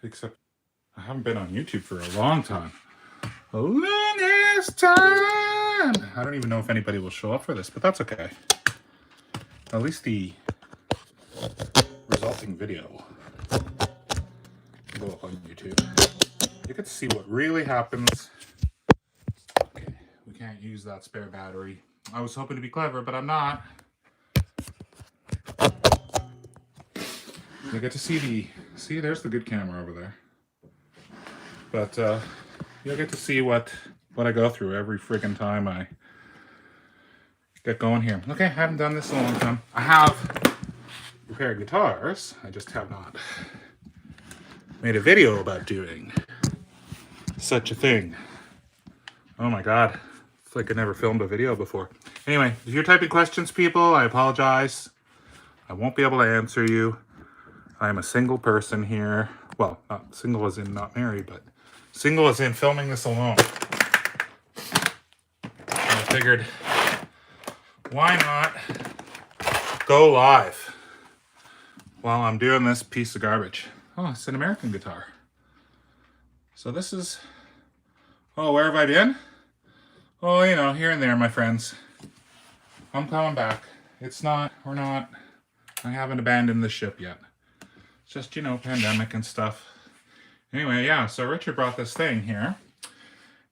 Except I haven't been on YouTube for a long time. A longest time! I don't even know if anybody will show up for this, but that's okay. At least the resulting video will go up on YouTube. You get to see what really happens. Okay, we can't use that spare battery. I was hoping to be clever, but I'm not. You get to see there's the good camera over there. But you'll get to see what I go through every friggin' time I get going here. Okay, I haven't done this in a long time. I have repaired guitars. I just have not made a video about doing such a thing. Oh my god. It's like I never filmed a video before. Anyway, if you're typing questions, people, I apologize. I won't be able to answer you. I'm a single person here. Well, not single as in not married, but single as in filming this alone. I figured, why not go live while I'm doing this piece of garbage? Oh, it's an American guitar. So this is, oh, where have I been? Oh, you know, here and there, my friends. I'm coming back. I haven't abandoned the ship yet. It's just, you know, pandemic and stuff. Anyway, yeah, so Richard brought this thing here.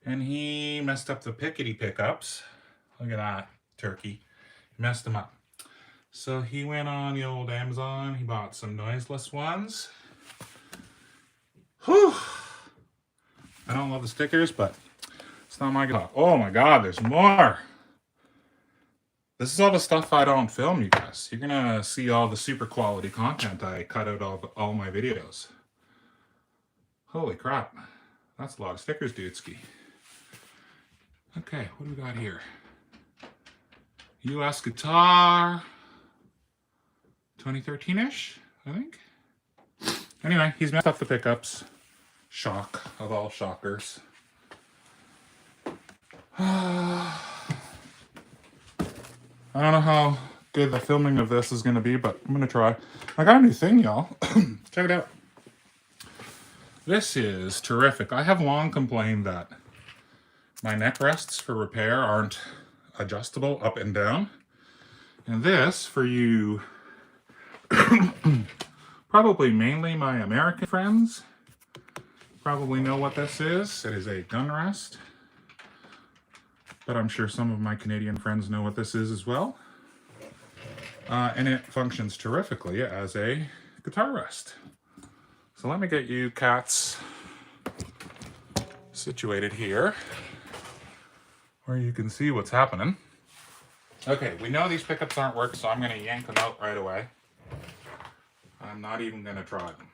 And he messed up the pickety pickups. Look at that turkey. He messed them up. So he went on the old Amazon. He bought some noiseless ones. Whew. I don't love the stickers, but it's not my guitar. Oh my god, there's more. This is all the stuff I don't film, you guys. You're gonna see all the super quality content I cut out of all my videos. Holy crap. That's a lot of stickers, dudeski. Okay, what do we got here? US guitar. 2013-ish, I think. Anyway, he's messed up the pickups. Shock of all shockers. I don't know how good the filming of this is going to be, but I'm going to try. I got a new thing, y'all. Check it out. This is terrific. I have long complained that my neck rests for repair aren't adjustable up and down. And this, for you, probably mainly my American friends, probably know what this is. It is a gun rest. But I'm sure some of my Canadian friends know what this is as well. And it functions terrifically as a guitar rest. So let me get you cats situated here, where you can see what's happening. Okay, we know these pickups aren't working, so I'm going to yank them out right away. I'm not even going to try them.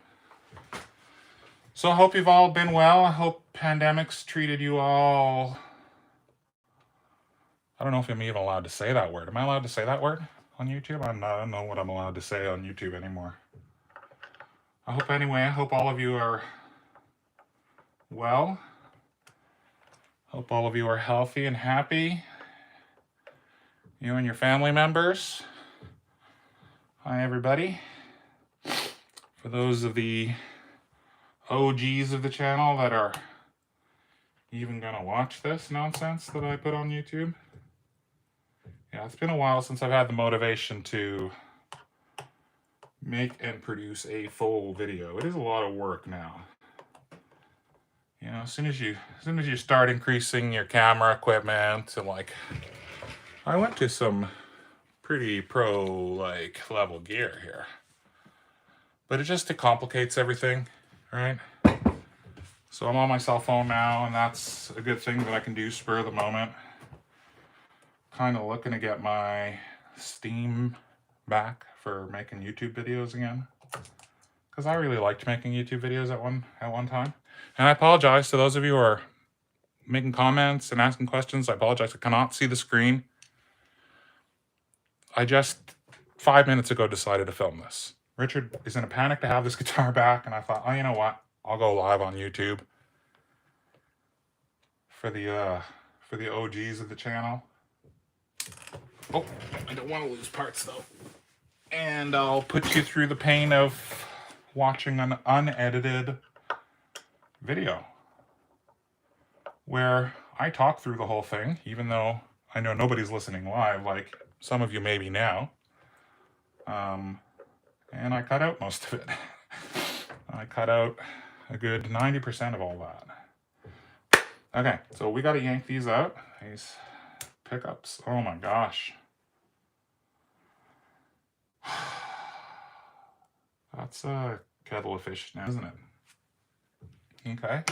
So I hope you've all been well. I hope pandemics treated you all... I don't know if I'm even allowed to say that word. Am I allowed to say that word on YouTube? I don't know what I'm allowed to say on YouTube anymore. I hope all of you are well. Hope all of you are healthy and happy. You and your family members. Hi, everybody. For those of the OGs of the channel that are even gonna watch this nonsense that I put on YouTube. Yeah, it's been a while since I've had the motivation to make and produce a full video. It is a lot of work now. You know, as soon as you start increasing your camera equipment and like, I went to some pretty pro like level gear here, but it complicates everything, right? So I'm on my cell phone now, and that's a good thing that I can do spur of the moment. Kind of looking to get my Steam back for making YouTube videos again, because I really liked making YouTube videos at one time. And I apologize to those of you who are making comments and asking questions. I apologize. I cannot see the screen. I just 5 minutes ago decided to film this. Richard is in a panic to have this guitar back, and I thought, oh, you know what? I'll go live on YouTube for the OGs of the channel. Oh, I don't want to lose parts though. And I'll put you through the pain of watching an unedited video where I talk through the whole thing, even though I know nobody's listening live, like some of you maybe now. And I cut out most of it. I cut out a good 90% of all that. Okay, so we got to yank these out. These pickups. Oh my gosh. That's a kettle of fish now, isn't it? Okay.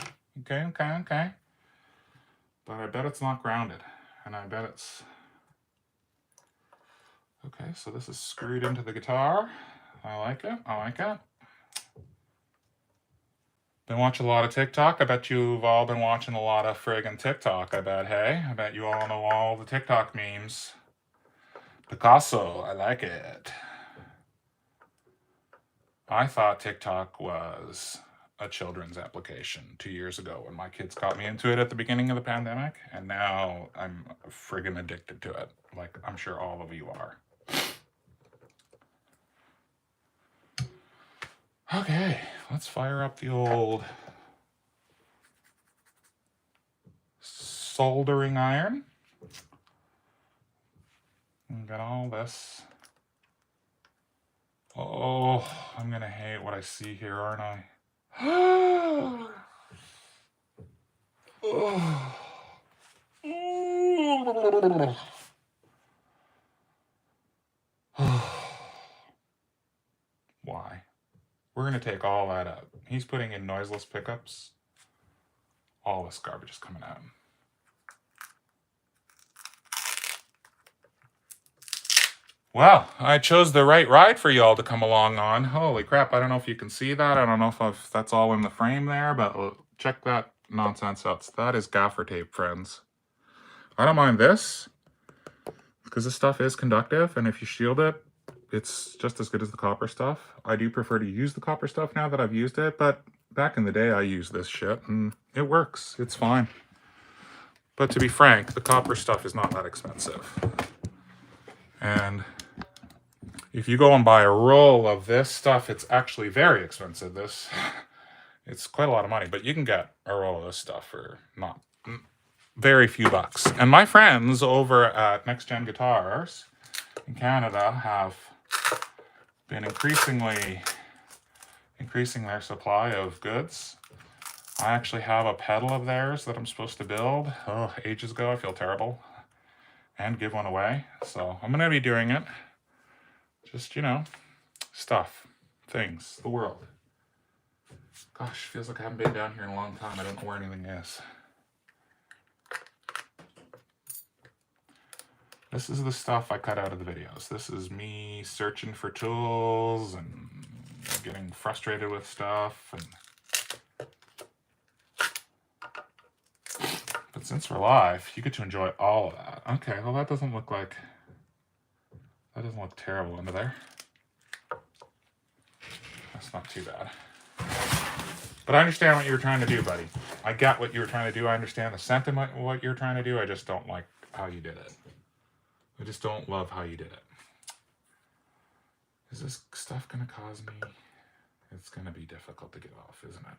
But I bet it's not grounded. And I bet it's... Okay, so this is screwed into the guitar. I like it. Been watching a lot of TikTok. I bet you've all been watching a lot of friggin' TikTok, I bet, hey? I bet you all know all the TikTok memes. Picasso, I like it. I thought TikTok was a children's application 2 years ago when my kids got me into it at the beginning of the pandemic, and now I'm friggin' addicted to it, like I'm sure all of you are. Okay, let's fire up the old soldering iron. And got all this. Oh, I'm gonna hate what I see here, aren't I? Why? We're gonna take all that out. He's putting in noiseless pickups. All this garbage is coming out. Well, I chose the right ride for y'all to come along on. Holy crap, I don't know if you can see that. I don't know if that's all in the frame there, but check that nonsense out. That is gaffer tape, friends. I don't mind this, because this stuff is conductive, and if you shield it, it's just as good as the copper stuff. I do prefer to use the copper stuff now that I've used it, but back in the day I used this shit, and it works. It's fine. But to be frank, the copper stuff is not that expensive. And if you go and buy a roll of this stuff, it's actually very expensive. It's quite a lot of money, but you can get a roll of this stuff for not very few bucks. And my friends over at Next Gen Guitars in Canada have been increasing their supply of goods. I actually have a pedal of theirs that I'm supposed to build ages ago. I feel terrible, and give one away. So I'm gonna be doing it. Just, you know, stuff, things, the world. Gosh, feels like I haven't been down here in a long time. I don't know where anything is. This is the stuff I cut out of the videos. This is me searching for tools and getting frustrated with stuff. But since we're live, you get to enjoy all of that. Okay, well that doesn't look terrible under there. That's not too bad. But I understand what you were trying to do, buddy. I get what you were trying to do. I understand the sentiment of what you're trying to do. I just don't like how you did it. I just don't love how you did it. Is this stuff going to cause me... It's going to be difficult to get off, isn't it?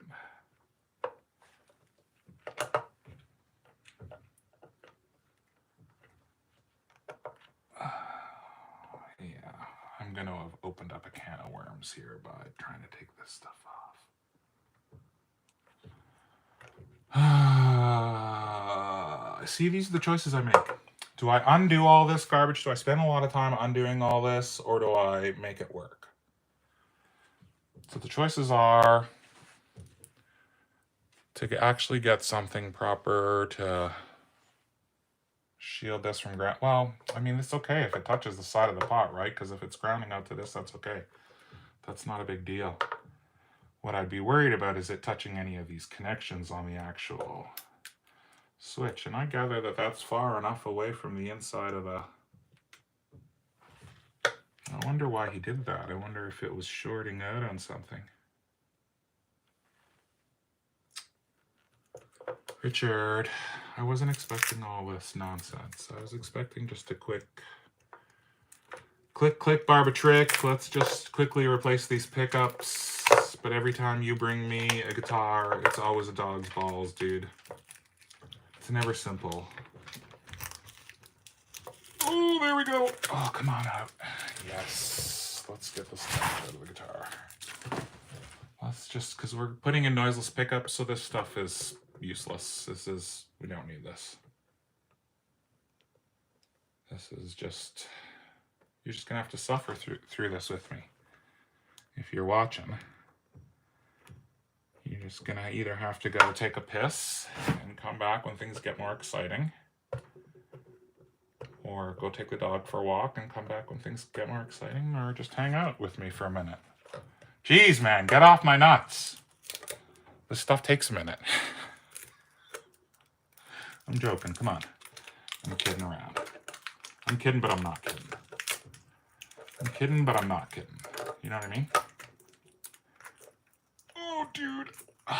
Yeah, I'm going to have opened up a can of worms here by trying to take this stuff off. See, these are the choices I make. Do I undo all this garbage? Do I spend a lot of time undoing all this, or do I make it work? So the choices are to actually get something proper to shield this from ground. Well, I mean, it's okay if it touches the side of the pot, right? Because if it's grounding out to this, that's okay. That's not a big deal. What I'd be worried about is it touching any of these connections on the actual switch. And I gather that that's far enough away from the inside of the... I wonder why he did that. I wonder if it was shorting out on something. Richard, I wasn't expecting all this nonsense. I was expecting just a quick click, Barbara trick. Let's just quickly replace these pickups. but every time you bring me a guitar, it's always a dog's balls, dude. It's never simple. Oh, there we go. Oh, come on out. Yes. Let's get this stuff out of the guitar. Let's just, because we're putting in noiseless pickups, so this stuff is useless. We don't need this. This is just, you're just gonna have to suffer through this with me. If you're watching, you're just gonna either have to go take a piss and come back when things get more exciting, or go take the dog for a walk and come back when things get more exciting, or just hang out with me for a minute. Jeez, man, get off my nuts. This stuff takes a minute. I'm joking, come on. I'm kidding around. I'm kidding, but I'm not kidding. I'm kidding, but I'm not kidding. You know what I mean? Oh, dude. Why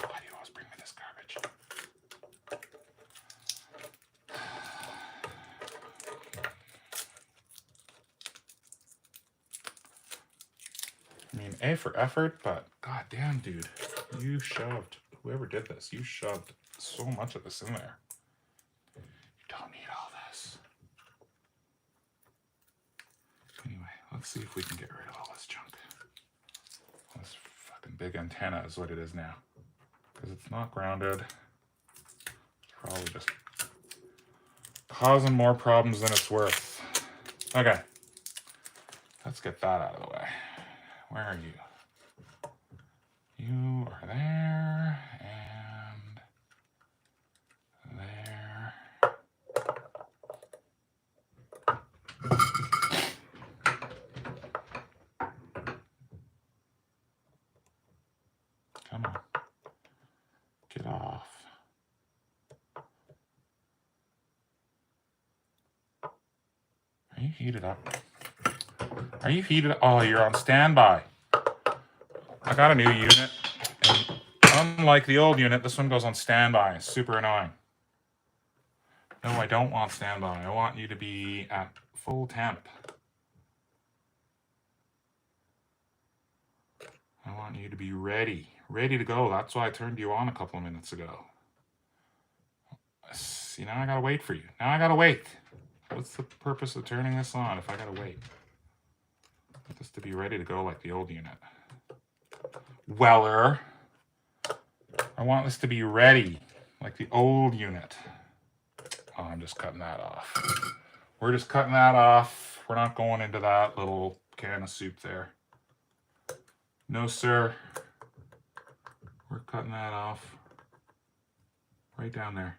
do you always bring me this garbage? I mean, A for effort, but goddamn, dude, you shoved, whoever did this, you shoved so much of this in there. You don't need all this. Anyway, let's see if we can get rid of all this junk. This fucking big antenna is what it is now. Because it's not grounded. It's probably just causing more problems than it's worth. Okay. Let's get that out of the way. Where are you? You are there, and there. Come on. Get off. Are you heated up? Are you heated up? Oh, you're on standby. I got a new unit, and unlike the old unit, this one goes on standby. It's super annoying. No, I don't want standby. I want you to be at full temp. I want you to be ready to go. That's why I turned you on a couple of minutes ago. See, now I gotta wait for you. Now I gotta wait. What's the purpose of turning this on if I gotta wait? I want this to be ready to go like the old unit. Weller. I want this to be ready like the old unit. Oh, I'm just cutting that off. We're just cutting that off. We're not going into that little can of soup there. No, sir. We're cutting that off. Right down there.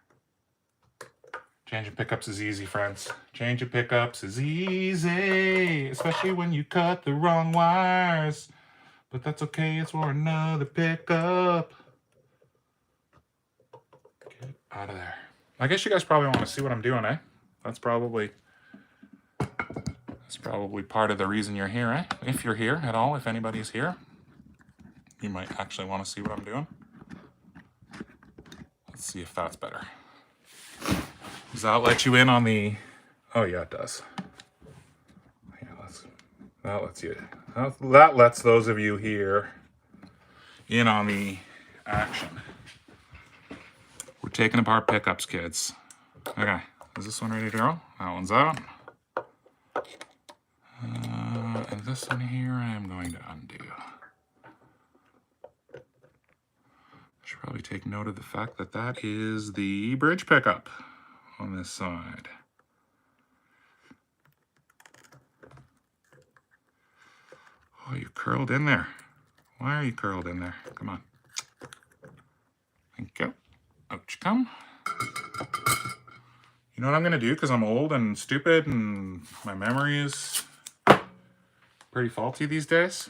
Changing pickups is easy, friends. Changing pickups is easy, especially when you cut the wrong wires. But that's okay, it's for another pickup. Get out of there. I guess you guys probably want to see what I'm doing, eh? That's probably part of the reason you're here, eh? If you're here at all, if anybody's here, you might actually want to see what I'm doing. Let's see if that's better. Does that let you in on the... Oh, yeah, it does. Yeah, that lets you... That lets those of you here in on the action. We're taking apart pickups, kids. Okay, is this one ready to go? That one's out. And this one here I am going to undo. I should probably take note of the fact that that is the bridge pickup on this side. Oh, you curled in there. Why are you curled in there? Come on. Thank you. Out you come. You know what I'm going to do, because I'm old and stupid and my memory is pretty faulty these days?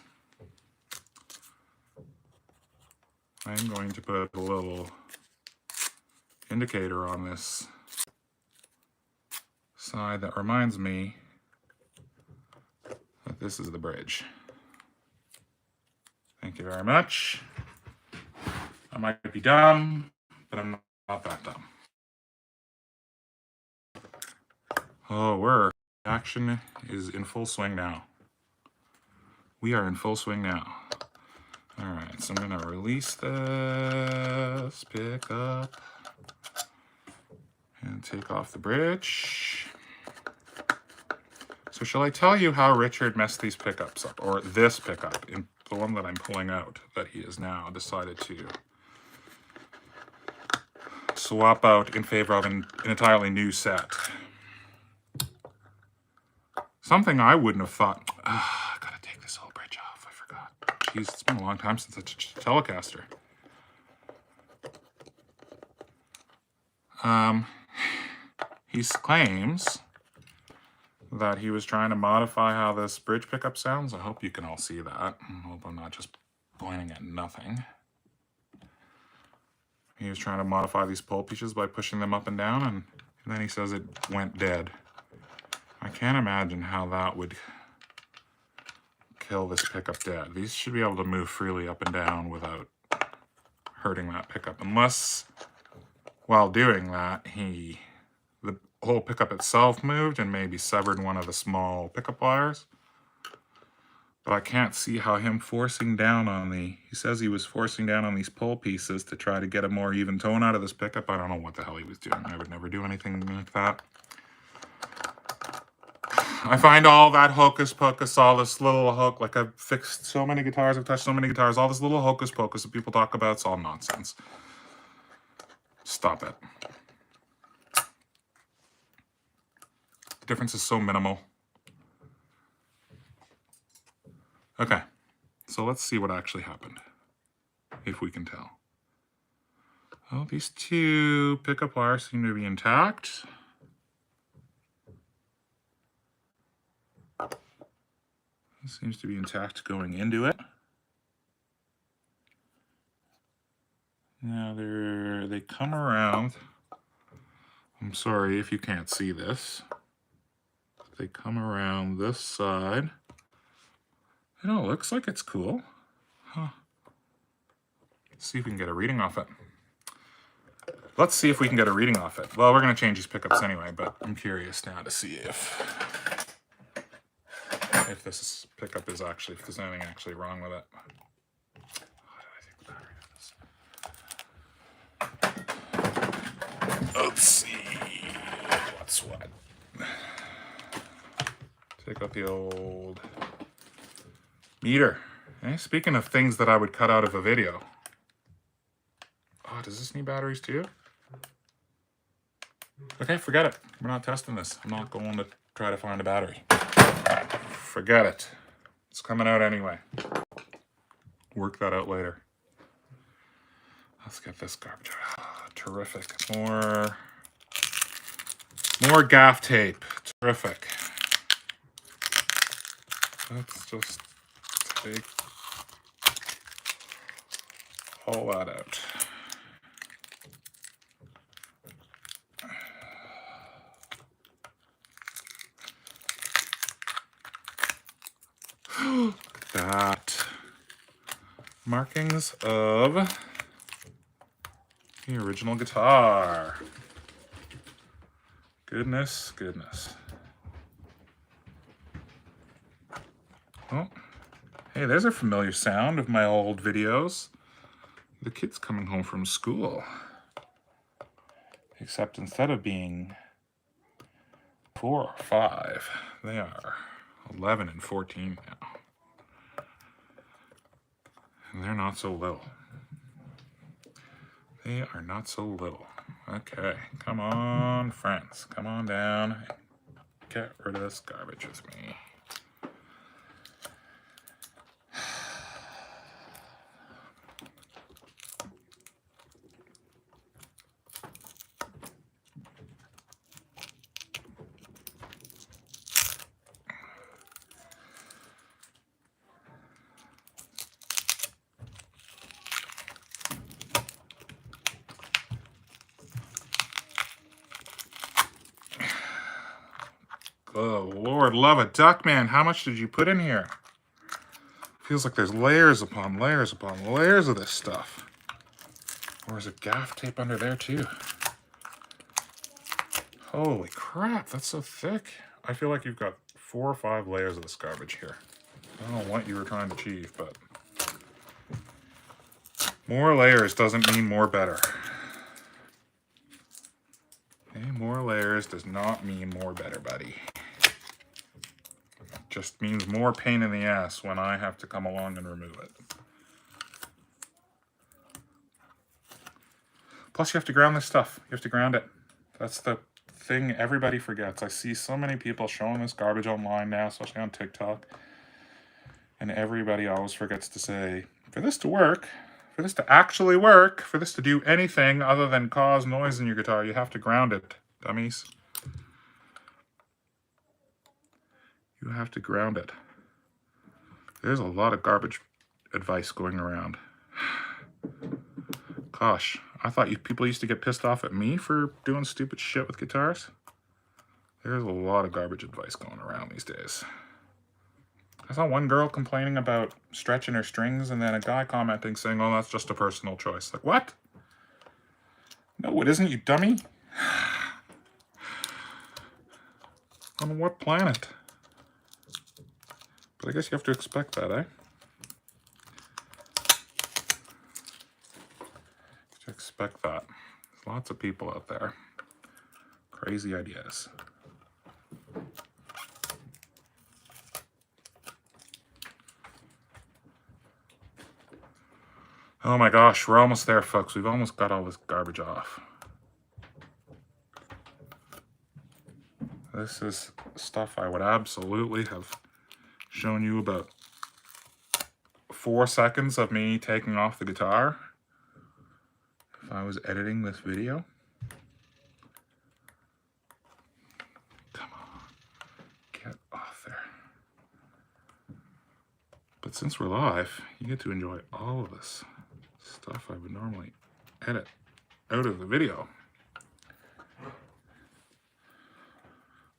I'm going to put a little indicator on this side that reminds me that this is the bridge. Thank you very much. I might be dumb, but I'm not that dumb. Oh, action is in full swing now. We are in full swing now. All right, so I'm gonna release this pickup and take off the bridge. So shall I tell you how Richard messed these pickups up, or this pickup, in the one that I'm pulling out, that he has now decided to swap out in favor of an entirely new set. Something I wouldn't have thought. I gotta take this whole bridge off. I forgot. Jeez, it's been a long time since it's a Telecaster. He claims that he was trying to modify how this bridge pickup sounds. I hope you can all see that. I hope I'm not just pointing at nothing. He was trying to modify these pole pieces by pushing them up and down, and then he says it went dead. I can't imagine how that would kill this pickup dead. These should be able to move freely up and down without hurting that pickup, unless while doing that the whole pickup itself moved and maybe severed one of the small pickup wires. But I can't see how him forcing down on he says he was forcing down on these pole pieces to try to get a more even tone out of this pickup. I don't know what the hell he was doing. I would never do anything like that. I find all that hocus pocus, all this little hook, like I've fixed so many guitars, I've touched so many guitars, all this little hocus pocus that people talk about, it's all nonsense. Stop it. The difference is so minimal. Okay, so let's see what actually happened, if we can tell. Well, these two pickup wires seem to be intact. This seems to be intact going into it. Now they come around. I'm sorry if you can't see this. They come around this side. You know, it looks like it's cool. Huh. Let's see if we can get a reading off it. Let's see if we can get a reading off it. Well, we're going to change these pickups anyway, but I'm curious now to see if this pickup is actually, if there's anything actually wrong with it. Let's see what's what. Take out the old meter. Okay, speaking of things that I would cut out of a video. Oh, does this need batteries too? Okay, forget it. We're not testing this. I'm not going to try to find a battery. Forget it. It's coming out anyway. Work that out later. Let's get this garbage out. Oh, terrific. More gaff tape. Terrific. Let's just take all that out. That markings of the original guitar. Goodness, goodness. Oh, hey, there's a familiar sound of my old videos. The kids coming home from school. Except instead of being 4 or 5, they are 11 and 14 now. And they're not so little. They are not so little. Okay, come on, friends. Come on down and get rid of this garbage with me. Oh, Lord, love a duck, man. How much did you put in here? Feels like there's layers upon layers upon layers of this stuff. Or is it gaff tape under there, too? Holy crap, that's so thick. I feel like you've got 4 or 5 layers of this garbage here. I don't know what you were trying to achieve, but More layers doesn't mean more better. Okay, more layers does not mean more better, buddy. It just means more pain in the ass when I have to come along and remove it. Plus, you have to ground this stuff. You have to ground it. That's the thing everybody forgets. I see so many people showing this garbage online now, especially on TikTok. And everybody always forgets to say, for this to work, for this to actually work, for this to do anything other than cause noise in your guitar, you have to ground it, dummies. You have to ground it. There's a lot of garbage advice going around. Gosh, I thought people used to get pissed off at me for doing stupid shit with guitars. There's a lot of garbage advice going around these days. I saw one girl complaining about stretching her strings and then a guy commenting saying, oh, that's just a personal choice. Like, what? No, it isn't, you dummy. On what planet? But I guess you have to expect that, eh? You expect that. There's lots of people out there. Crazy ideas. Oh my gosh, we're almost there, folks. We've almost got all this garbage off. This is stuff I would absolutely have shown you about 4 seconds of me taking off the guitar if I was editing this video. Come on, get off there. But since we're live, you get to enjoy all of this stuff I would normally edit out of the video.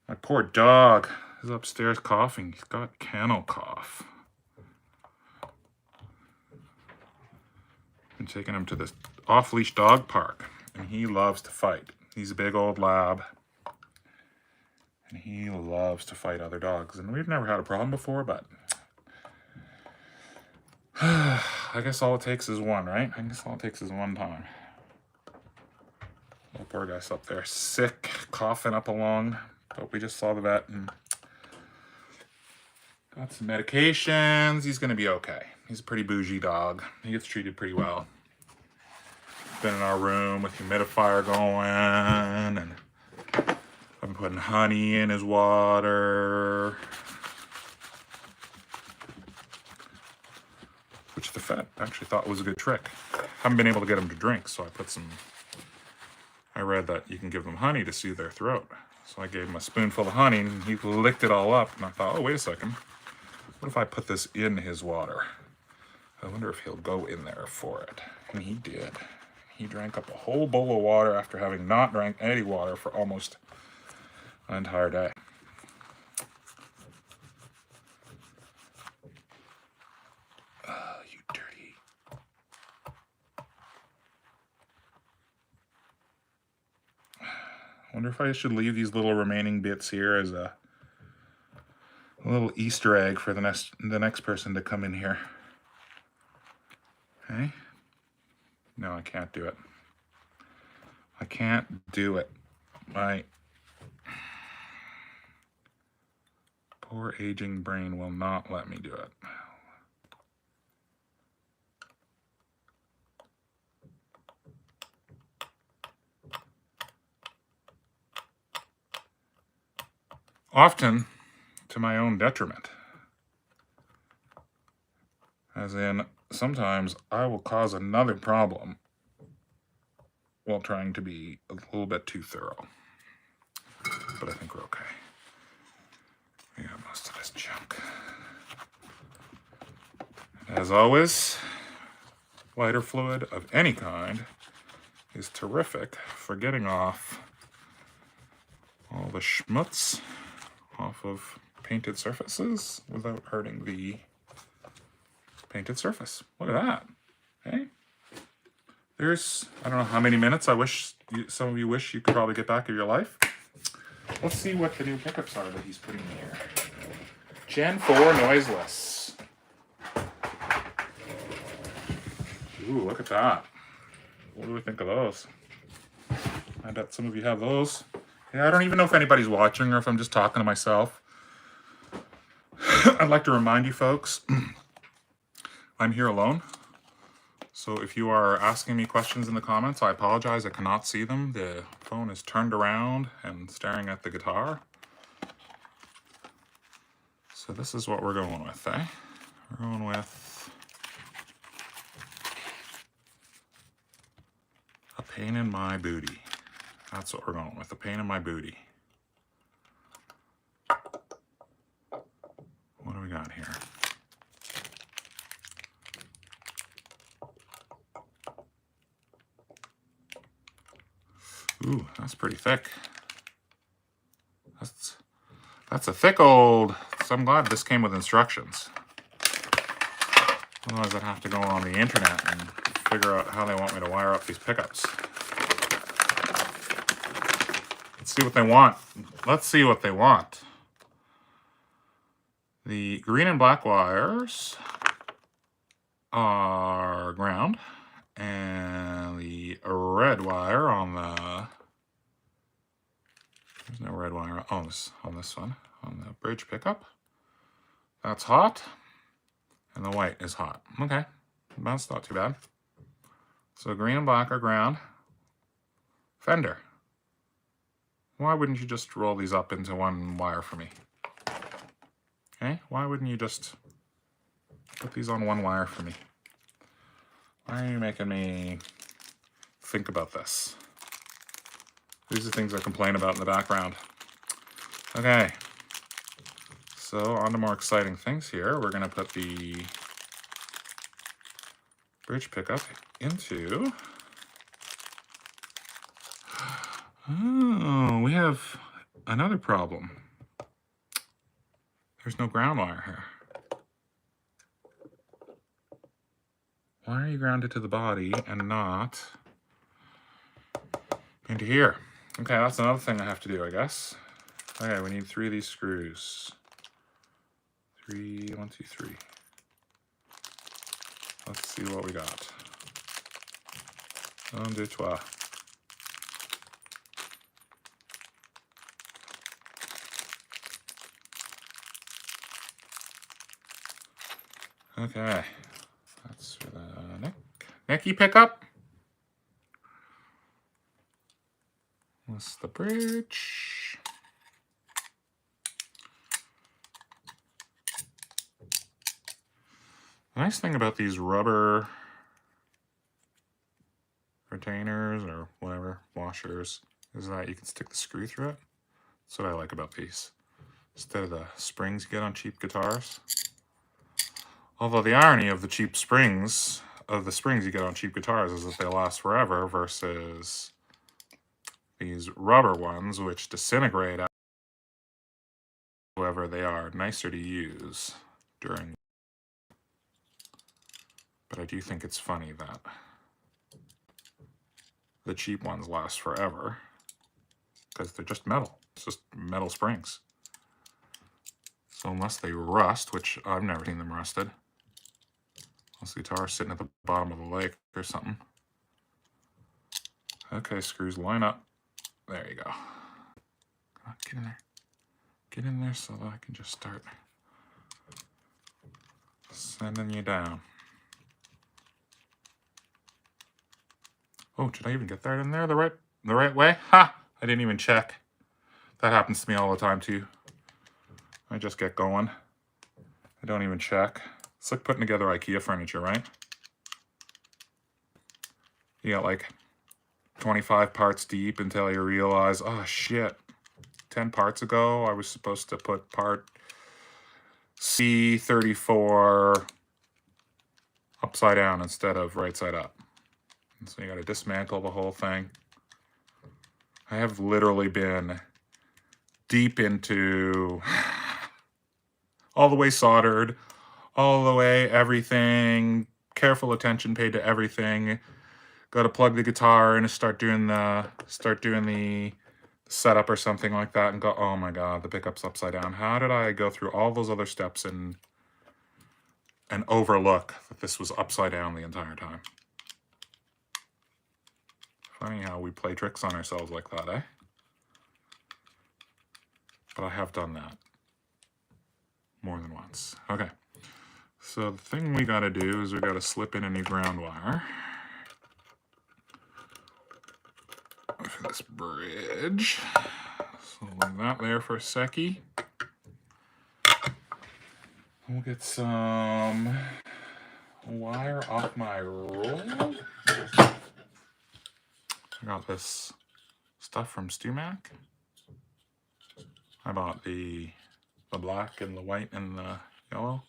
My poor dog is upstairs coughing. He's got kennel cough. I'm taking him to this off-leash dog park, and he loves to fight. He's a big old lab, and he loves to fight other dogs. And we've never had a problem before, but I guess all it takes is one, right? I guess all it takes is one time. Oh, poor guy's up there, sick, coughing up a lung. But we just saw the vet and got some medications. He's going to be okay. He's a pretty bougie dog. He gets treated pretty well. Been in our room with humidifier going, and I'm putting honey in his water, which the vet actually thought was a good trick. Haven't been able to get him to drink, so I read that you can give them honey to soothe their throat. So I gave him a spoonful of honey, and he licked it all up, and I thought, oh, wait a second. What if I put this in his water? I wonder if he'll go in there for it. And he did. He drank up a whole bowl of water after having not drank any water for almost an entire day. Oh, you dirty. I wonder if I should leave these little remaining bits here as a little Easter egg for the next person to come in here. Okay? No, I can't do it. I can't do it. My poor aging brain will not let me do it. Often to my own detriment. As in, sometimes I will cause another problem while trying to be a little bit too thorough. But I think we're okay. We got most of this junk. As always, lighter fluid of any kind is terrific for getting off all the schmutz off of painted surfaces without hurting the painted surface. Look at that. Hey, there's, I don't know how many minutes some of you wish you could probably get back of your life. Let's see what the new pickups are that he's putting in here. Gen 4 noiseless. Ooh, look at that. What do we think of those? I bet some of you have those. Yeah, I don't even know if anybody's watching or if I'm just talking to myself. I'd like to remind you folks, I'm here alone. So if you are asking me questions in the comments, I apologize. I cannot see them. The phone is turned around and staring at the guitar. So this is what we're going with, eh? We're going with A Pain in My Booty. That's what we're going with, A Pain in My Booty. What do we got here? Ooh, that's pretty thick. That's a thick old... So I'm glad this came with instructions. Otherwise I'd have to go on the internet and figure out how they want me to wire up these pickups. Let's see what they want. Let's see what they want. The green and black wires are ground, and the red wire on the... There's no red wire on this one, on the bridge pickup. That's hot, and the white is hot. Okay, that's not too bad. So green and black are ground. Fender, why wouldn't you just roll these up into one wire for me? Okay, why wouldn't you just put these on one wire for me? Why are you making me think about this? These are things I complain about in the background. Okay. So on to more exciting things here. We're going to put the bridge pickup into... Oh, we have another problem. There's no ground wire here. Why are you grounded to the body and not into here? Okay, that's another thing I have to do, I guess. Okay, we need 3 of these screws. 3, 1, 2, 3. Let's see what we got. 1, 2, 3. Okay, that's for the necky pickup. This is the bridge. The nice thing about these rubber retainers or whatever, washers, is that you can stick the screw through it. That's what I like about these. Instead of the springs you get on cheap guitars. Although the irony of the cheap springs, you get on cheap guitars is that they last forever versus these rubber ones, which disintegrate. However, they are nicer to use during. But I do think it's funny that the cheap ones last forever because they're just metal. It's just metal springs. So unless they rust, which I've never seen them rusted, unless the guitar's sitting at the bottom of the lake or something. Okay, screws line up. There you go. Come on, get in there. Get in there so that I can just start sending you down. Oh, did I even get that in there the right way? Ha! I didn't even check. That happens to me all the time too. I just get going. I don't even check. It's like putting together IKEA furniture, right? You got like 25 parts deep until you realize, oh shit, 10 parts ago I was supposed to put part C34 upside down instead of right side up. And so you got to dismantle the whole thing. I have literally been deep into all the way soldered, all the way everything, careful attention paid to everything. Got to plug the guitar in and start doing the setup or something like that and go, oh my god, the pickup's upside down. How did I go through all those other steps and overlook that this was upside down the entire time? Funny how we play tricks on ourselves like that, eh? But I have done that more than once. Okay, so the thing we got to do is we got to slip in a new ground wire for this bridge. So leave that there for a secchi. We'll get some wire off my roll. I got this stuff from StewMac. I bought the black and the white and the yellow.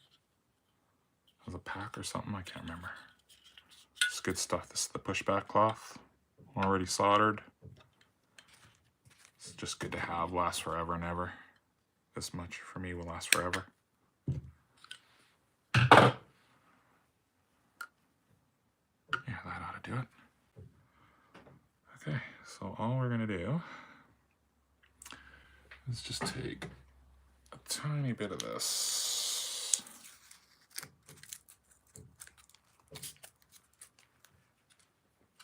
It was a pack or something, I can't remember. It's good stuff. This is the pushback cloth, already soldered. It's just good to have, lasts forever and ever. This much for me will last forever. Yeah, that ought to do it. Okay, so all we're gonna do is just take a tiny bit of this.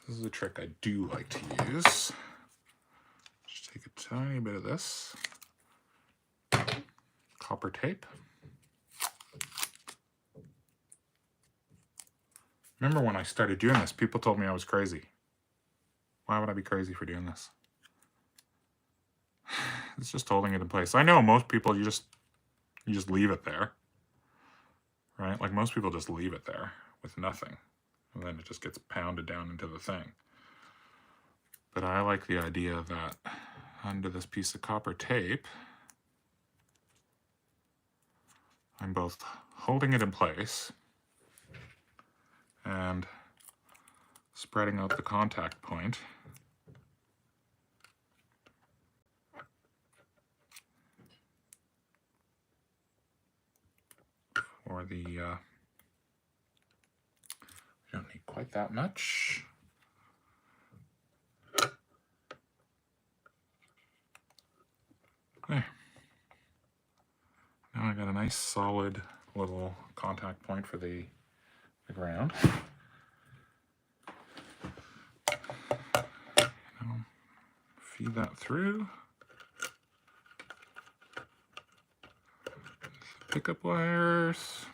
This is a trick I do like to use. Just take a tiny bit of this copper tape. Remember when I started doing this, people told me I was crazy. Why would I be crazy for doing this? It's just holding it in place. I know most people, you just leave it there, right? Like most people just leave it there with nothing, and then it just gets pounded down into the thing. But I like the idea that under this piece of copper tape, I'm both holding it in place and spreading out the contact point. Or the, you don't need quite that much. There. Now I got a nice solid little contact point for the ground. Now feed that through. Pickup wires.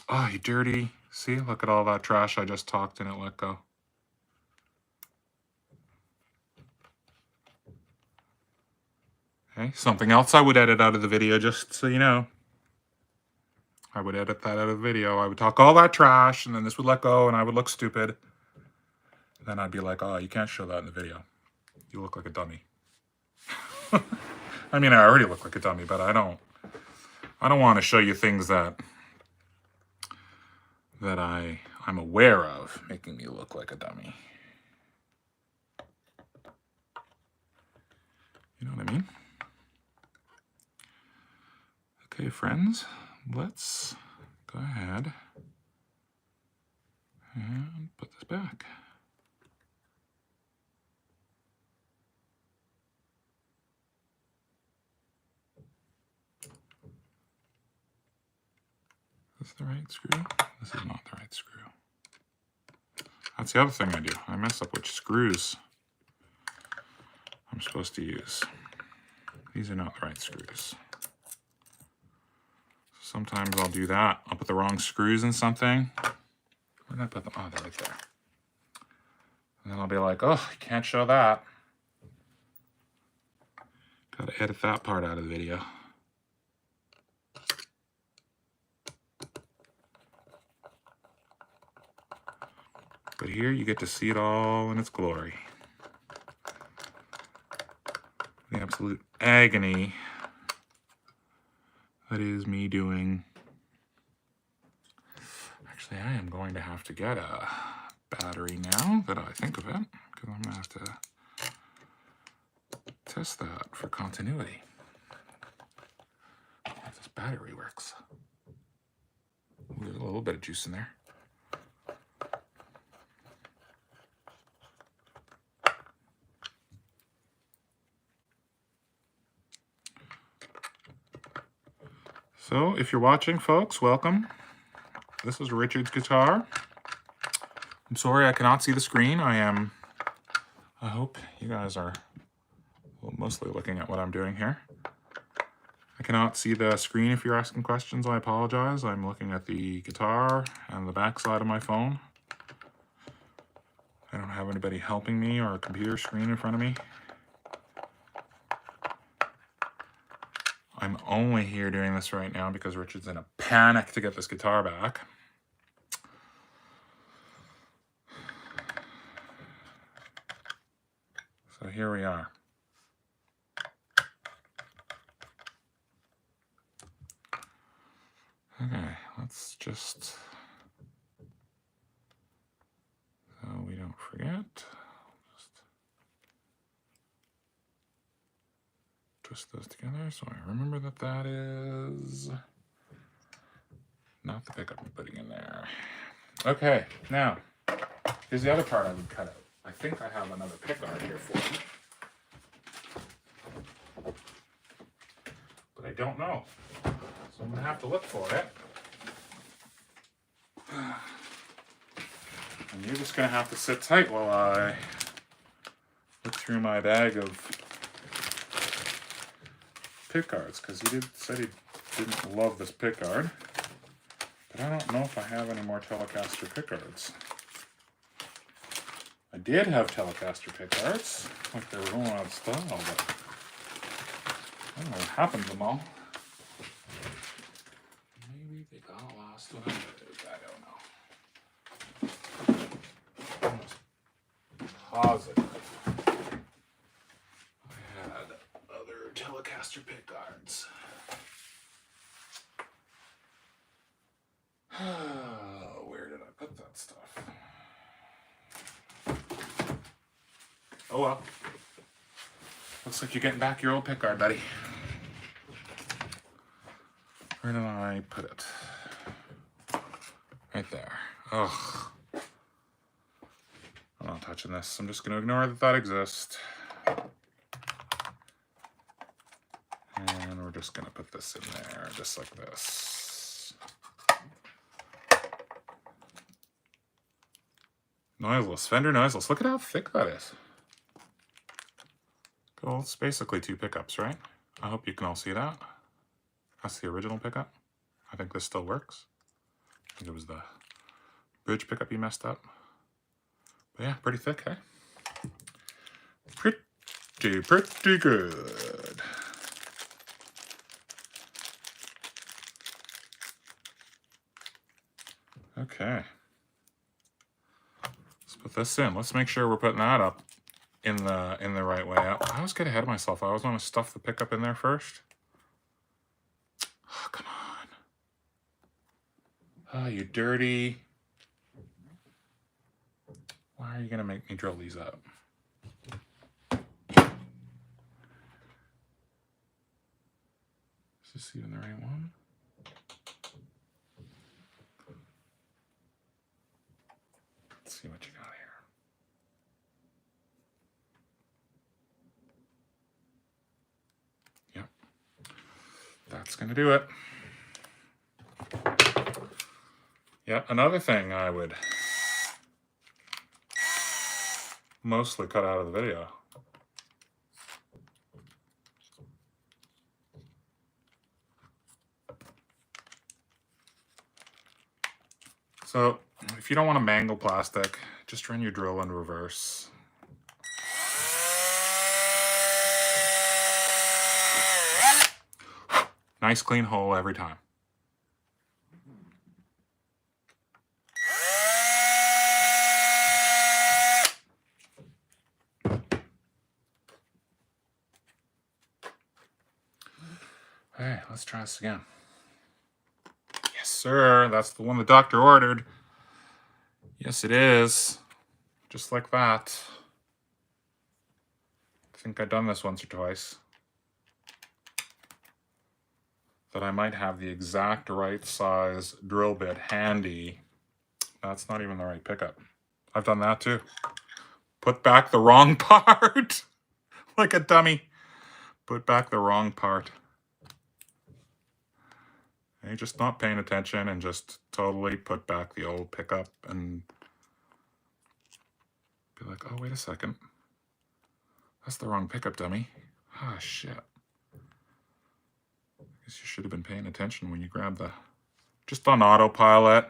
Oh, you dirty. See, look at all that trash I just talked and it let go. Okay, something else I would edit out of the video, just so you know. I would edit that out of the video. I would talk all that trash, and then this would let go, and I would look stupid. Then I'd be like, oh, you can't show that in the video. You look like a dummy. I mean, I already look like a dummy, but I don't want to show you things that I'm aware of making me look like a dummy. You know what I mean? Okay, friends, let's go ahead and put this back. Is this the right screw? This is not the right screw. That's the other thing I do. I mess up which screws I'm supposed to use. These are not the right screws. Sometimes I'll do that. I'll put the wrong screws in something. Where did I put them? Oh, they're right there. And then I'll be like, oh, you can't show that. Gotta edit that part out of the video. But here you get to see it all in its glory. The absolute agony that is me doing. Actually, I am going to have to get a battery now that I think of it, because I'm going to have to test that for continuity. If this battery works. There's a little bit of juice in there. So, if you're watching, folks, welcome. This is Richard's guitar. I'm sorry I cannot see the screen. I hope you guys are mostly looking at what I'm doing here. I cannot see the screen if you're asking questions. I apologize. I'm looking at the guitar and the back side of my phone. I don't have anybody helping me or a computer screen in front of me. I'm only here doing this right now because Richard's in a panic to get this guitar back. So here we are. Okay, let's just, so we don't forget, just twist those together so I remember that that is not the pickup I'm putting in there. Okay, now, here's the other part I would cut out. I think I have another pickguard here for you, but I don't know. So I'm gonna have to look for it. And you're just gonna have to sit tight while I look through my bag of pickguards, because he said he didn't love this pickguard. But I don't know if I have any more Telecaster pickguards. I did have Telecaster pickguards, like they were going out of style, but I don't know what happened to them all. Maybe they got lost when I moved. I don't know. Almost positive I had other Telecaster pickguards. Where did I put that stuff? Oh well. Looks like you're getting back your old pickguard, buddy. Where did I put it? Right there. Ugh. I'm not touching this. I'm just going to ignore that that exists. And we're just going to put this in there, just like this. Noiseless, Fender noiseless. Look at how thick that is. Well, it's basically two pickups, right? I hope you can all see that. That's the original pickup. I think this still works. I think it was the bridge pickup you messed up. But yeah, pretty thick, eh? Pretty good. Okay. Let's put this in. Let's make sure we're putting that up in the right way. I always get ahead of myself. I always want to stuff the pickup in there first. Oh, come on. Oh, you dirty. Why are you gonna make me drill these up? Is this even the right one? Let's see what you got here. Yep. That's gonna do it. Yeah, another thing I would mostly cut out of the video. So, if you don't want to mangle plastic, just run your drill in reverse. Nice clean hole every time. Hey, let's try this again. Yes, sir. That's the one the doctor ordered. Yes, it is. Just like that. I think I've done this once or twice. That I might have the exact right size drill bit handy. That's not even the right pickup. I've done that too. Put back the wrong part. Like a dummy. Put back the wrong part. And you're just not paying attention and just totally put back the old pickup and Be like, oh, wait a second. That's the wrong pickup dummy. Ah, shit. I guess you should have been paying attention when you grabbed the... Just on autopilot.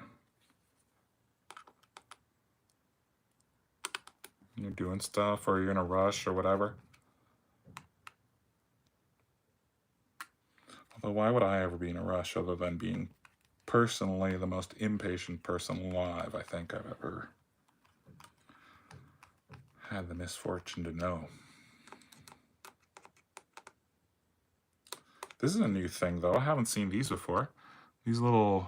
You're doing stuff or you're in a rush or whatever. Although why would I ever be in a rush other than being personally the most impatient person alive I think I've ever had the misfortune to know. This is a new thing though. I haven't seen these before. These little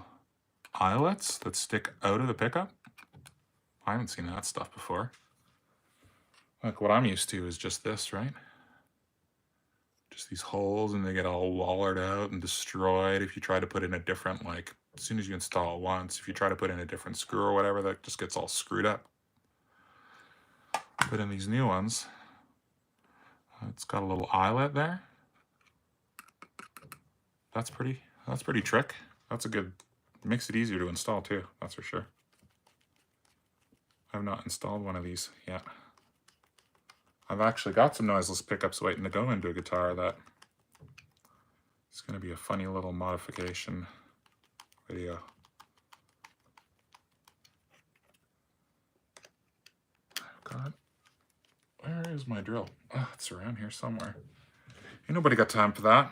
eyelets that stick out of the pickup. I haven't seen that stuff before. Like what I'm used to is just this, right? Just these holes, and they get all wallered out and destroyed if you try to put in a different, like, as soon as you install it once, if you try to put in a different screw or whatever, that just gets all screwed up. Put in these new ones. It's got a little eyelet there. That's pretty trick. That's a good, makes it easier to install too, that's for sure. I've not installed one of these yet. I've actually got some noiseless pickups waiting to go into a guitar that it's going to be a funny little modification video. God, where is my drill? Oh, it's around here somewhere. Ain't nobody got time for that.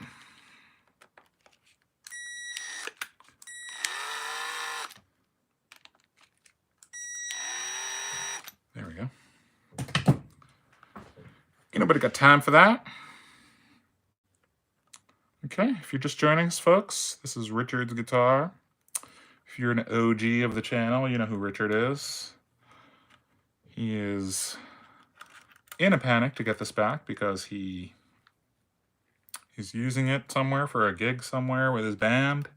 There we go. Ain't nobody got time for that. Okay, if you're just joining us, folks, this is Richard's guitar. If you're an OG of the channel, you know who Richard is. He is in a panic to get this back because he's using it somewhere for a gig somewhere with his band.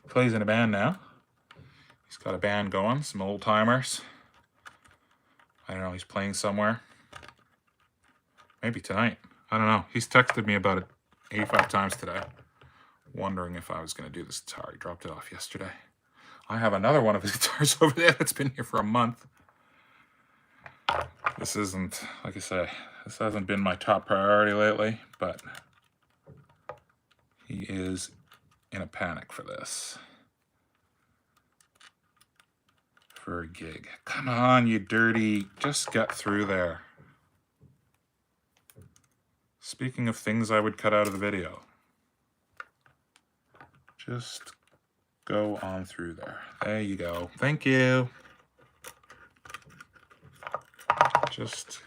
He plays in a band now. He's got a band going, some old timers. I don't know, he's playing somewhere. Maybe tonight. I don't know. He's texted me about it 85 times today, wondering if I was going to do this guitar. He dropped it off yesterday. I have another one of his guitars over there that's been here for a month. This isn't, like I say, this hasn't been my top priority lately, but he is in a panic for this. For a gig. Come on, you dirty, just get through there. Speaking of things I would cut out of the video, just go on through there. There you go. Thank you. Just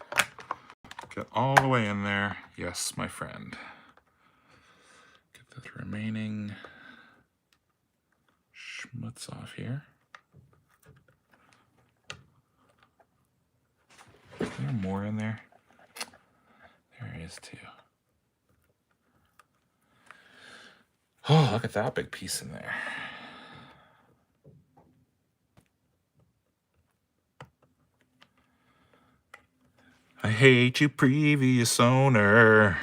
get all the way in there. Yes, my friend. Get the remaining schmutz off here. Is there more in there? There is too. Oh, look at that big piece in there. I hate you, previous owner.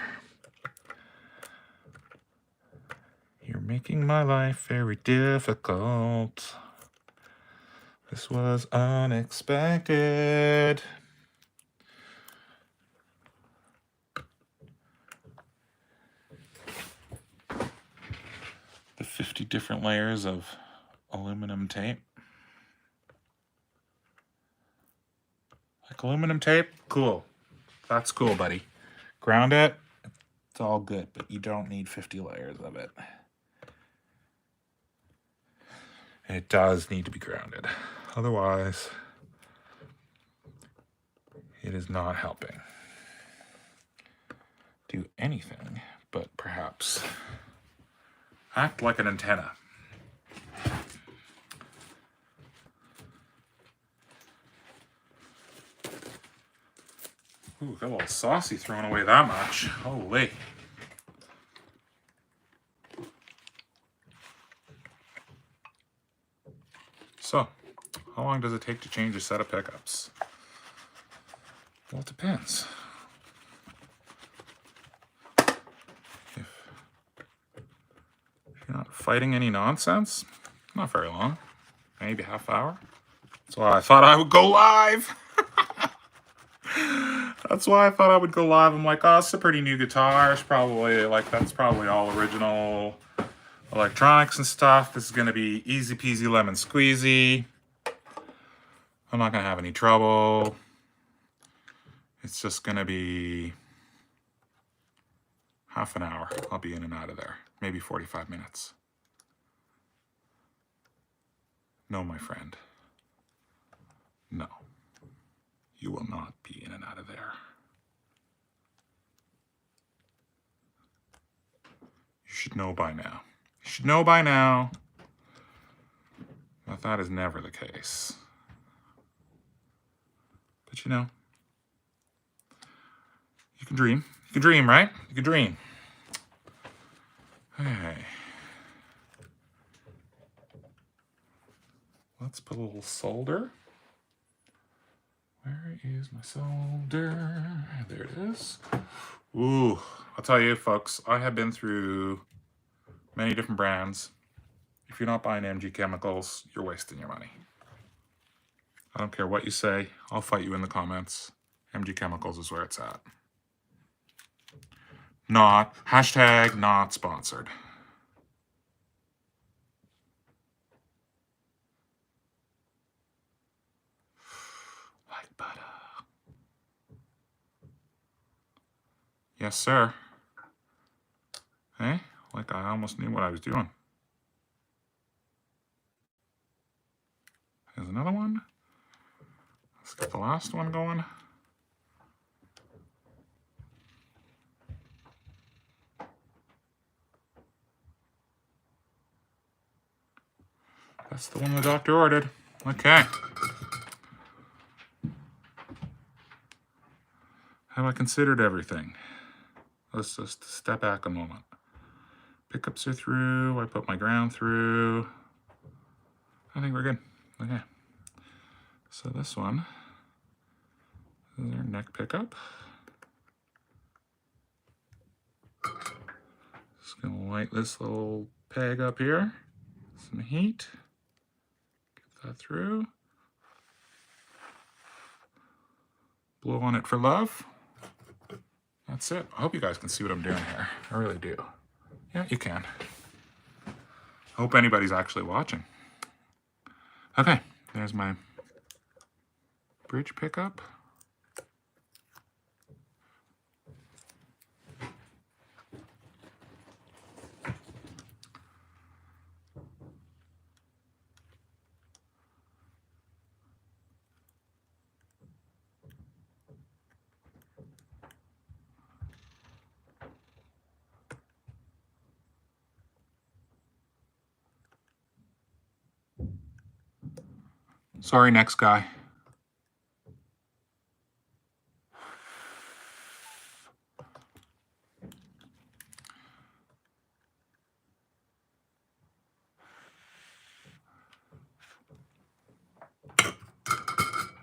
You're making my life very difficult. This was unexpected. The 50 different layers of aluminum tape. Like aluminum tape? Cool. That's cool, buddy. Ground it. It's all good, but you don't need 50 layers of it. And it does need to be grounded. Otherwise, it is not helping do anything but perhaps act like an antenna. Ooh, got a little saucy throwing away that much. Holy. So, how long does it take to change a set of pickups? Well, it depends. If you're not fighting any nonsense, not very long. Maybe half hour. That's why I thought I would go live. That's why I thought I would go live. I'm like, oh, it's a pretty new guitar. It's probably like, that's probably all original electronics and stuff. This is going to be easy peasy lemon squeezy. I'm not going to have any trouble. It's just going to be half an hour. I'll be in and out of there. Maybe 45 minutes. No, my friend. No. You will not be in and out of there. You should know by now. You should know by now that that is never the case. But you know, you can dream. You can dream, right? You can dream. Okay. Let's put a little solder. Where is my solder? There it is. Ooh, I'll tell you, folks, I have been through many different brands. If you're not buying MG Chemicals, you're wasting your money. I don't care what you say. I'll fight you in the comments. MG Chemicals is where it's at. Not, hashtag not sponsored. Like butter. Yes, sir. Hey, like I almost knew what I was doing. Here's another one. Let's get the last one going. That's the one the doctor ordered. Okay. Have I considered everything? Let's just step back a moment. Pickups are through. I put my ground through. I think we're good. Okay. So this one is our neck pickup. Just gonna light this little peg up here. Some heat. Get that through. Blow on it for love. That's it. I hope you guys can see what I'm doing here. I really do. Yeah, you can. I hope anybody's actually watching. Okay, there's my bridge pickup. Sorry, next guy.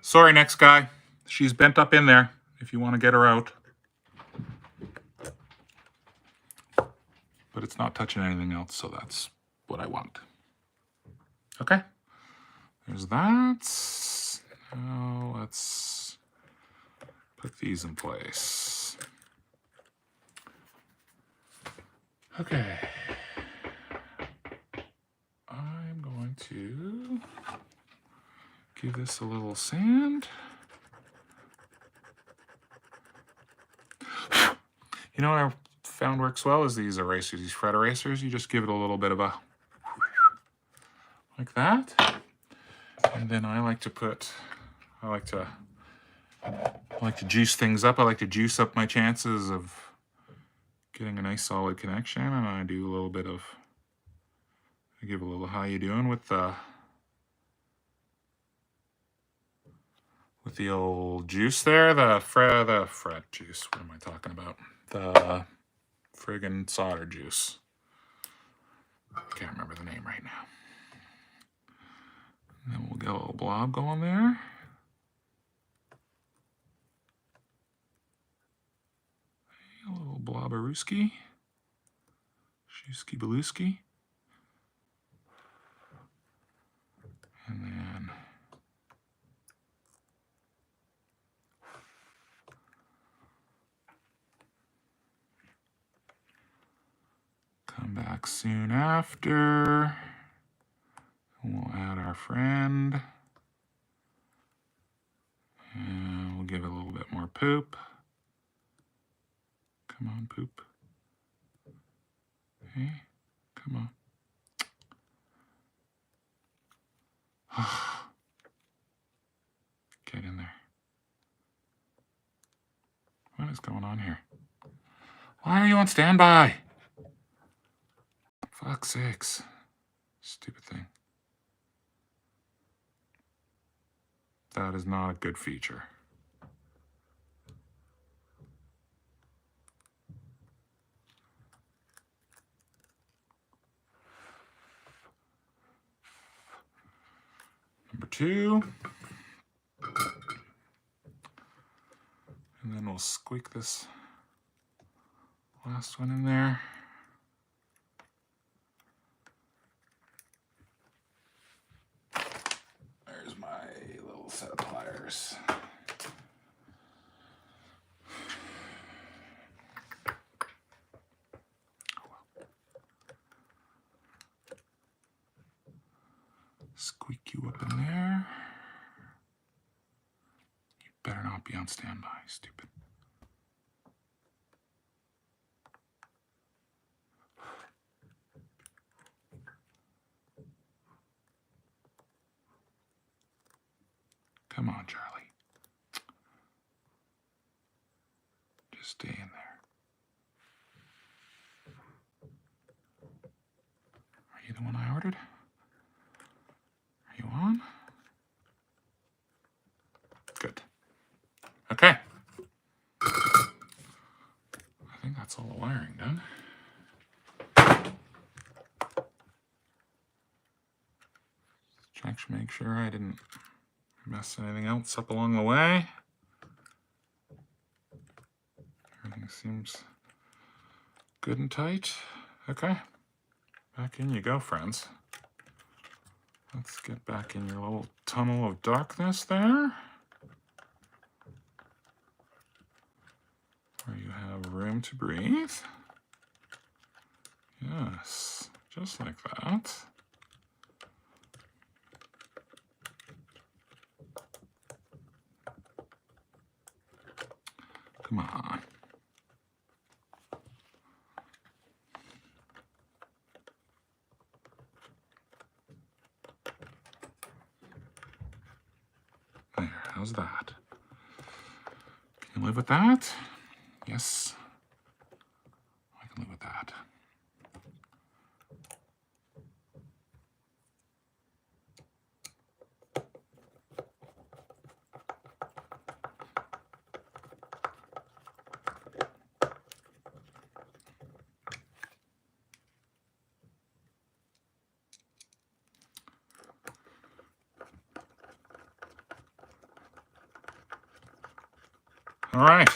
Sorry, next guy. She's bent up in there if you want to get her out. But it's not touching anything else, so that's what I want. Okay. There's that. Now let's put these in place. Okay. I'm going to give this a little sand. You know what I found works well is these erasers, these fret erasers. You just give it a little bit of a like that. And then I like to juice things up. I like to juice up my chances of getting a nice solid connection. And I do a little bit of, I give a little how you doing with the old juice there, the fret juice. What am I talking about? The friggin' solder juice. I can't remember the name right now. And then we'll get a little blob going there. A little blobberooski. Shooski balooski. And then soon after, we'll add our friend. And we'll give it a little bit more poop. Come on, poop. Hey, come on. Get in there. What is going on here? Why are you on standby? Fuck's sakes. Stupid thing. That is not a good feature. Number 2. And then we'll squeak this last one in there. There's my little set of pliers. Squeak you up in there. You better not be on standby, stupid. Come on, Charlie. Just stay in there. Are you the one I ordered? Are you on? Good. Okay. I think that's all the wiring done. Check to make sure I didn't mess anything else up along the way. Everything seems good and tight. Okay. Back in you go, friends. Let's get back in your little tunnel of darkness there. Where you have room to breathe. Yes, just like that. Come on. There, how's that? Can you live with that? Yes, I can live with that. All right.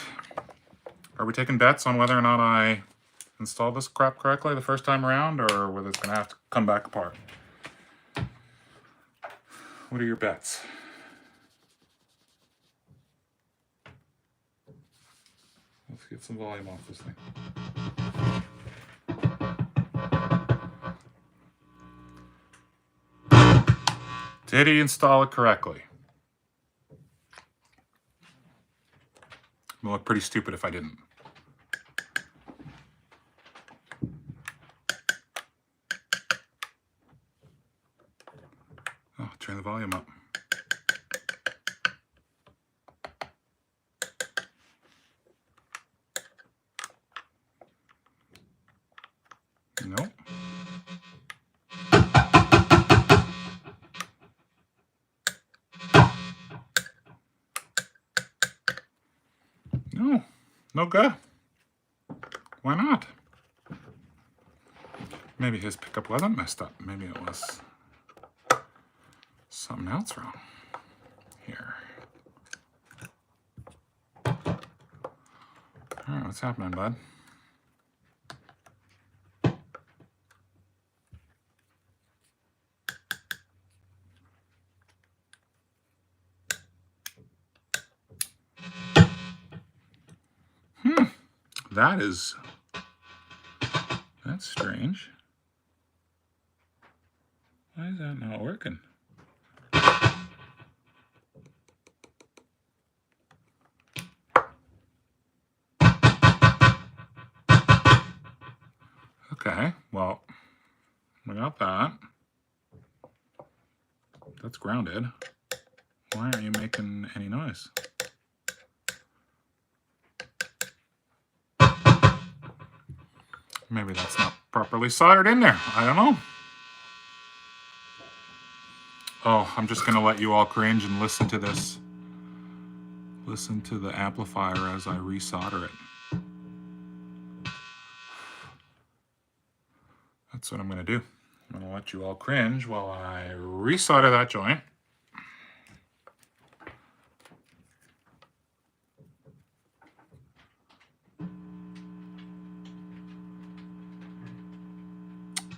Are we taking bets on whether or not I install this crap correctly the first time around, or whether it's going to have to come back apart? What are your bets? Let's get some volume off this thing. Did he install it correctly? It would look pretty stupid if I didn't. Oh, turn the volume up. Nope. No, no good. Why not? Maybe his pickup wasn't messed up. Maybe it was something else wrong here. All right, what's happening, bud? That's strange. Why is that not working? Okay, well, we got that. That's grounded. Why aren't you making any noise? Maybe that's not properly soldered in there. I don't know. Oh, I'm just going to let you all cringe and listen to this. Listen to the amplifier as I resolder it. That's what I'm going to do. I'm going to let you all cringe while I resolder that joint.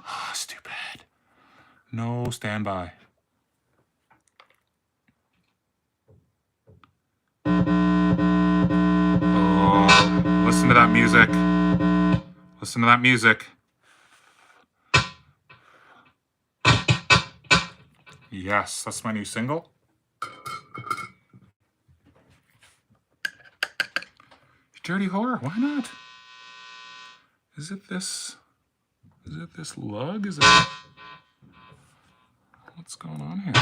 Oh, stupid. No standby. Oh, listen to that music. Listen to that music. Yes, that's my new single. Dirty Whore, why not? Is it this lug? Is it... What's going on here?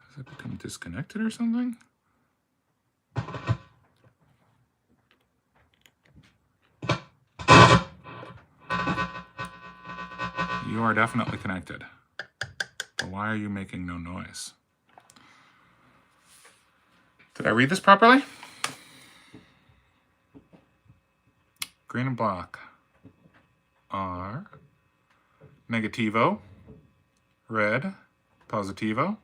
Has it become disconnected or something? You are definitely connected. But why are you making no noise? Did I read this properly? Green and black are negativo, red, positivo.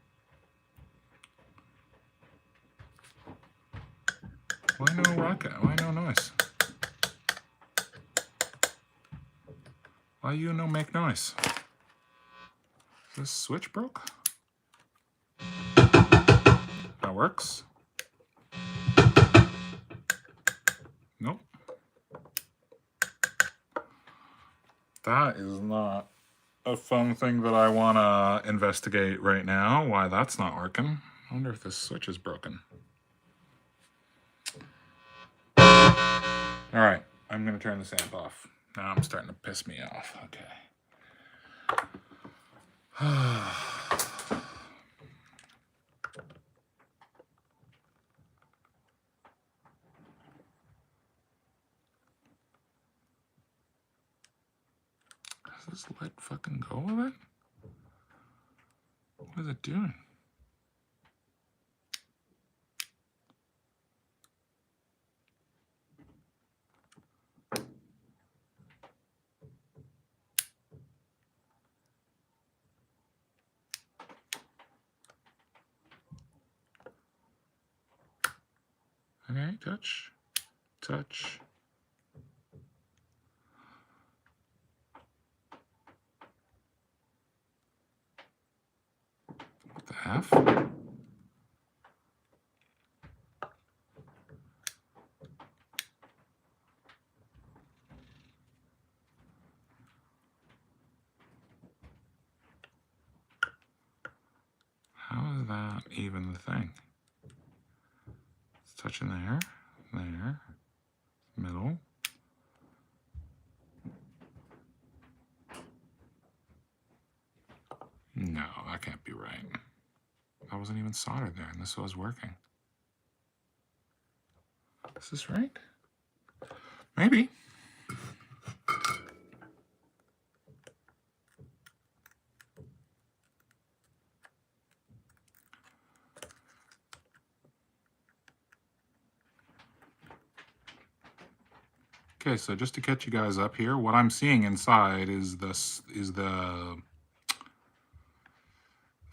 Why no rocket? Why no noise? Why you no make noise? Is this switch broke? That works. Nope. That is not a fun thing that I want to investigate right now. Why that's not working. I wonder if this switch is broken. All right, I'm going to turn this amp off. Now I'm starting to piss me off. Okay. Does this light fucking go with it? What is it doing? Okay, touch, touch. What the F? How is that even the thing? It's touching there, there, middle. No, that can't be right. That wasn't even soldered there, and this was working. Is this right? Maybe. Okay, so just to catch you guys up here, what I'm seeing inside is the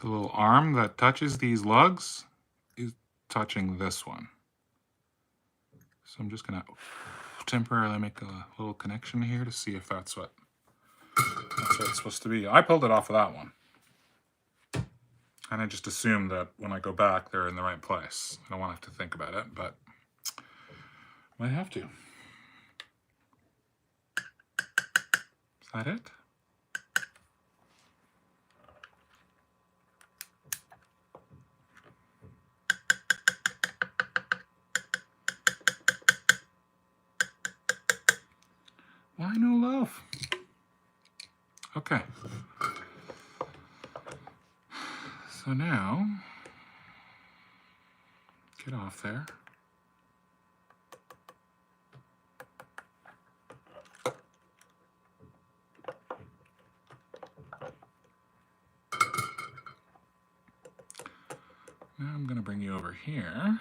little arm that touches these lugs is touching this one. So I'm just gonna temporarily make a little connection here to see if that's what it's supposed to be. I pulled it off of that one. And I just assumed that when I go back, they're in the right place. I don't want to have to think about it, but Might have to. Is that it? Why no love? Okay. So now, get off there. Now I'm going to bring you over here.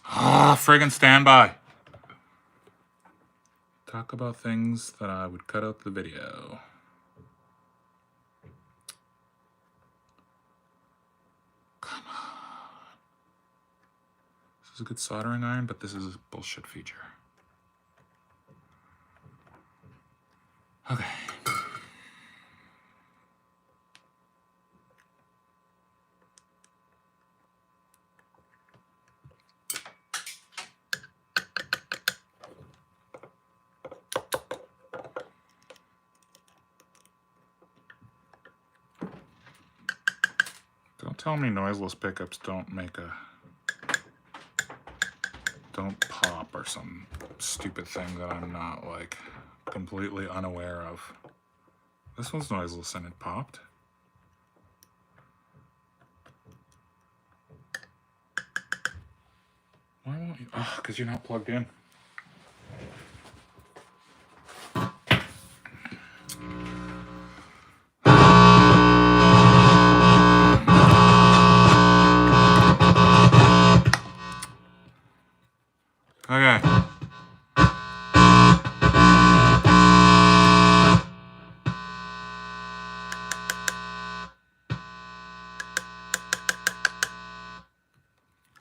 Ah, friggin' standby. Talk about things that I would cut out the video. Come on. This is a good soldering iron, but this is a bullshit feature. Okay. Don't tell me noiseless pickups don't pop or some stupid thing that I'm not like completely unaware of. This one's noiseless and it popped. Why won't you? Oh, because you're not plugged in. Okay.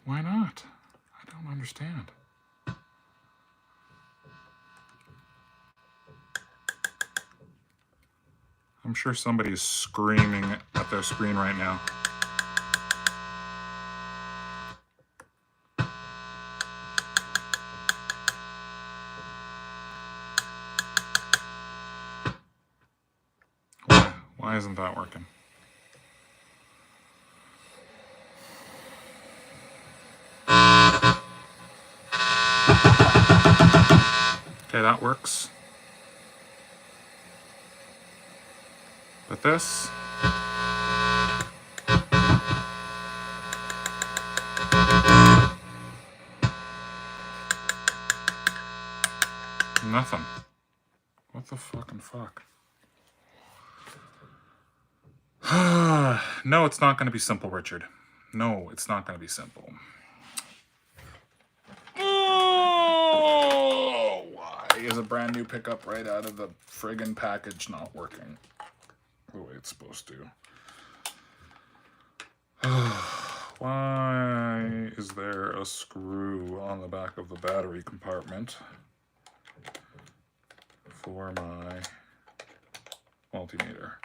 Why not? I don't understand. I'm sure somebody is screaming at their screen right now. Why isn't that working? Okay, that works. But this... nothing. What the fucking fuck? No, it's not going to be simple, Richard. No, it's not going to be simple. Oh, why is a brand new pickup right out of the friggin' package not working the way it's supposed to? Why is there a screw on the back of the battery compartment for my multimeter?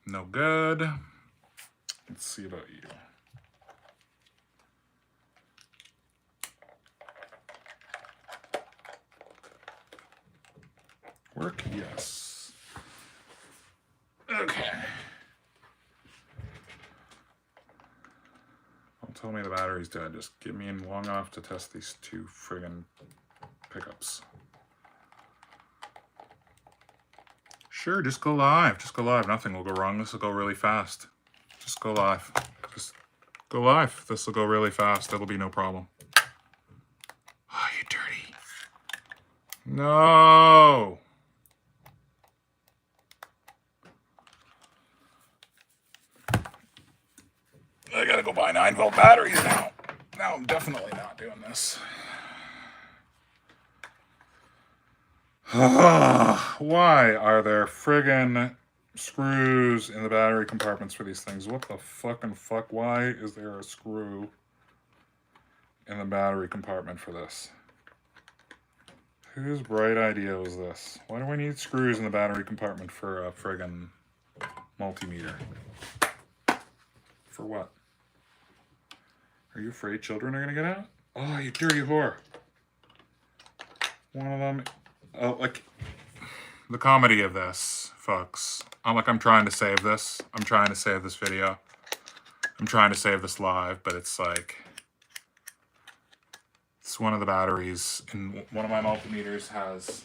No good. Let's see about you. Work? Yes. Okay. Don't tell me the battery's dead. Just give me in long enough to test these two friggin' pickups. Sure, just go live. Just go live. Nothing will go wrong. This will go really fast. Just go live. Just go live. This will go really fast. It'll be no problem. Oh, you dirty. No. I gotta go buy 9-volt batteries now. Now I'm definitely not doing this. Why are there friggin' screws in the battery compartments for these things? What the fucking fuck? Why is there a screw? in the battery compartment for this? Whose bright idea was this? Why do we need screws in the battery compartment for a friggin' multimeter? For what? Are you afraid children are gonna get out? Oh, you dirty whore. One of them, oh, like, the comedy of this, folks. I'm trying to save this. I'm trying to save this video. I'm trying to save this live, but it's like, it's one of the batteries in one of my multimeters has,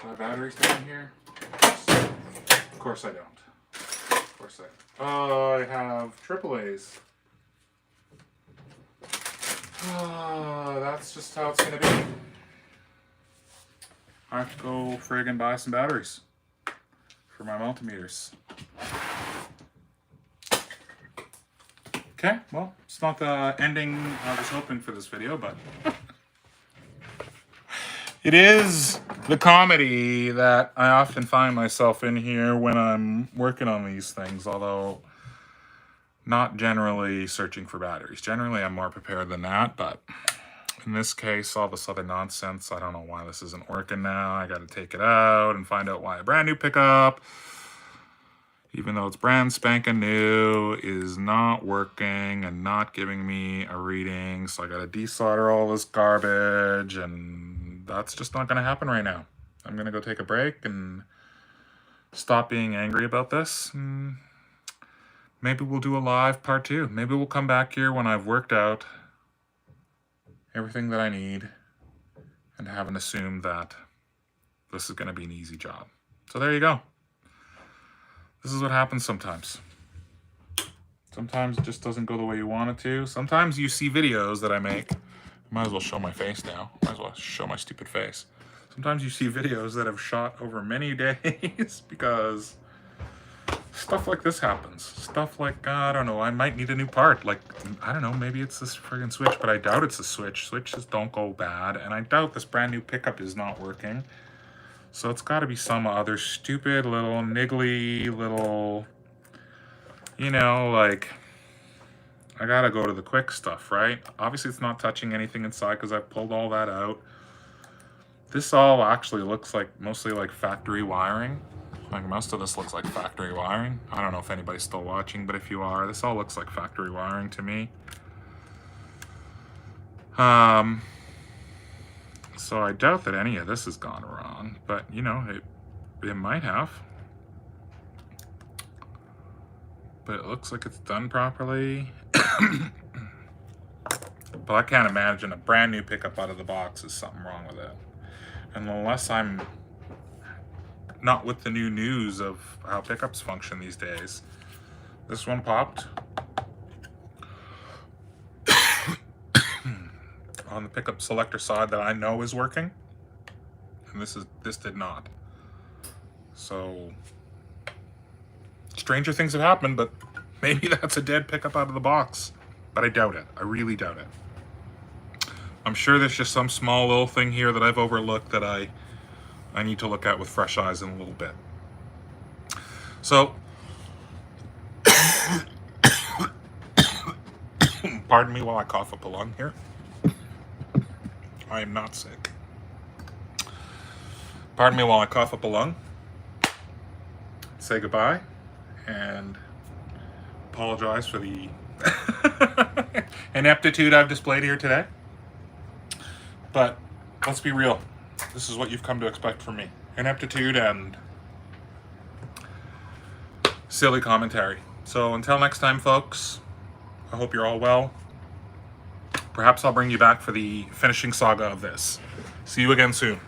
my batteries down here? Of course I don't. Of course I have AAA's. That's just how it's gonna be. I have to go friggin' buy some batteries for my multimeters. Okay, well, it's not the ending I was hoping for this video, but it is the comedy that I often find myself in here when I'm working on these things, although not generally searching for batteries. Generally, I'm more prepared than that, but in this case, all this other nonsense, I don't know why this isn't working now. I got to take it out and find out why a brand new pickup, even though it's brand spanking new, is not working and not giving me a reading. So I got to desolder all this garbage, and that's just not going to happen right now. I'm going to go take a break and stop being angry about this. Maybe we'll do a live part 2. Maybe we'll come back here when I've worked out everything that I need and haven't assumed that this is going to be an easy job. So there you go. This is what happens sometimes. Sometimes it just doesn't go the way you want it to. Sometimes you see videos that I make. Might as well show my face now. Might as well show my stupid face. Sometimes you see videos that have shot over many days because stuff like this happens. Stuff like, I don't know, I might need a new part. Like, I don't know, maybe it's this friggin' switch, but I doubt it's a switch. Switches don't go bad, and I doubt this brand new pickup is not working. So it's got to be some other stupid little niggly little, you know, like, I got to go to the quick stuff, right? Obviously, it's not touching anything inside because I've pulled all that out. This all actually looks like mostly like factory wiring. Like most of this looks like factory wiring. I don't know if anybody's still watching, but if you are, this all looks like factory wiring to me. So I doubt that any of this has gone wrong, but you know, it might have. But it looks like it's done properly. But I can't imagine a brand new pickup out of the box is something wrong with it. And unless I'm not with the new news of how pickups function these days. This one popped on the pickup selector side that I know is working, and this did not. So stranger things have happened, but maybe that's a dead pickup out of the box. But I doubt it. I really doubt it. I'm sure there's just some small little thing here that I've overlooked that I need to look at with fresh eyes in a little bit. So, pardon me while I cough up a lung here. I am not sick. Pardon me while I cough up a lung. Say goodbye and apologize for the ineptitude I've displayed here today. But let's be real. This is what you've come to expect from me. Ineptitude and silly commentary. So until next time, folks, I hope you're all well. Perhaps I'll bring you back for the finishing saga of this. See you again soon.